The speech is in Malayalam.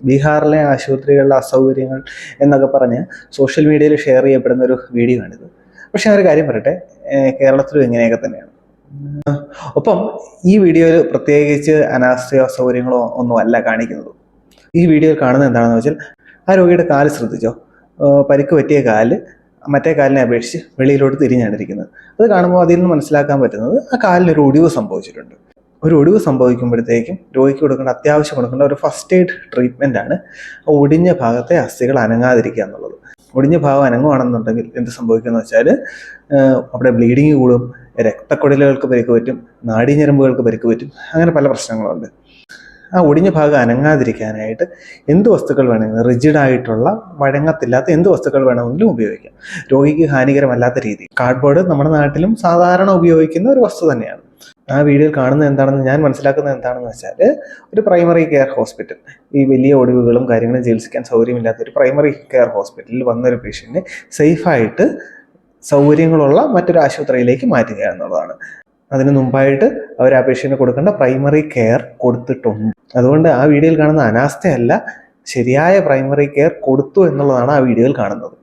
ബീഹാറിലെ ആശുപത്രികളിലെ അസൗകര്യങ്ങൾ എന്നൊക്കെ പറഞ്ഞ് സോഷ്യൽ മീഡിയയിൽ ഷെയർ ചെയ്യപ്പെടുന്ന ഒരു വീഡിയോ ആണിത്. പക്ഷെ ഞാൻ ഒരു കാര്യം പറയട്ടെ, കേരളത്തിലും ഇങ്ങനെയൊക്കെ തന്നെയാണ്. ഒപ്പം ഈ വീഡിയോയിൽ പ്രത്യേകിച്ച് അനാസ്ഥയോ അസൗകര്യങ്ങളോ ഒന്നും അല്ല കാണിക്കുന്നത്. ഈ വീഡിയോയിൽ കാണുന്നത് എന്താണെന്ന് വെച്ചാൽ, ആ രോഗിയുടെ കാല് ശ്രദ്ധിച്ചോ? പരിക്ക് പറ്റിയ കാല് മറ്റേ കാലിനെ അപേക്ഷിച്ച് വെളിയിലോട്ട് തിരിഞ്ഞാണ് ഇരിക്കുന്നത്. അത് കാണുമ്പോൾ അതിൽ നിന്ന് മനസ്സിലാക്കാൻ പറ്റുന്നത് ആ കാലിനൊരു ഒടിവ് സംഭവിച്ചിട്ടുണ്ട്. ഒരു ഒടിവ് സംഭവിക്കുമ്പോഴത്തേക്കും രോഗിക്ക് കൊടുക്കേണ്ട ഒരു ഫസ്റ്റ് എയ്ഡ് ട്രീറ്റ്മെൻ്റ് ആണ് ഒടിഞ്ഞ ഭാഗത്തെ അസ്ഥികൾ അനങ്ങാതിരിക്കുക എന്നുള്ളത്. ഒടിഞ്ഞ ഭാഗം അനങ്ങുവാണെന്നുണ്ടെങ്കിൽ എന്ത് സംഭവിക്കുമെന്ന് വെച്ചാൽ, അവിടെ ബ്ലീഡിങ് കൂടും, രക്തക്കുഴലുകൾക്ക് പരിക്ക് പറ്റും, നാഡീഞരമ്പുകൾക്ക് പരിക്ക് പറ്റും, അങ്ങനെ പല പ്രശ്നങ്ങളുണ്ട്. ആ ഒടിഞ്ഞ ഭാഗം അനങ്ങാതിരിക്കാനായിട്ട് എന്ത് വസ്തുക്കൾ വേണമെങ്കിലും, റിജിഡായിട്ടുള്ള വഴങ്ങത്തില്ലാത്ത എന്ത് വസ്തുക്കൾ വേണമെങ്കിലും ഉപയോഗിക്കാം, രോഗിക്ക് ഹാനികരമല്ലാത്ത രീതി. കാർഡ്ബോർഡ് നമ്മുടെ നാട്ടിലും സാധാരണ ഉപയോഗിക്കുന്ന ഒരു വസ്തു തന്നെയാണ്. ആ വീഡിയോയിൽ കാണുന്നത് എന്താണെന്ന് ഞാൻ മനസ്സിലാക്കുന്നത് എന്താണെന്ന് വെച്ചാൽ, ഒരു പ്രൈമറി കെയർ ഹോസ്പിറ്റൽ, ഈ വലിയ ഒടിവുകളും കാര്യങ്ങളും ചികിത്സിക്കാൻ സൗകര്യമില്ലാത്ത ഒരു പ്രൈമറി കെയർ ഹോസ്പിറ്റലിൽ വന്നൊരു പേഷ്യൻറ്റിനെ സേഫായിട്ട് സൗകര്യങ്ങളുള്ള മറ്റൊരു ആശുപത്രിയിലേക്ക് മാറ്റുക എന്നുള്ളതാണ്. അതിന് മുമ്പായിട്ട് അവർ ആ പേഷ്യൻറ്റിന് കൊടുക്കേണ്ട പ്രൈമറി കെയർ കൊടുത്തിട്ടുണ്ട്. അതുകൊണ്ട് ആ വീഡിയോയിൽ കാണുന്ന അനാസ്ഥയല്ല, ശരിയായ പ്രൈമറി കെയർ കൊടുത്തു എന്നുള്ളതാണ് ആ വീഡിയോയിൽ കാണുന്നത്.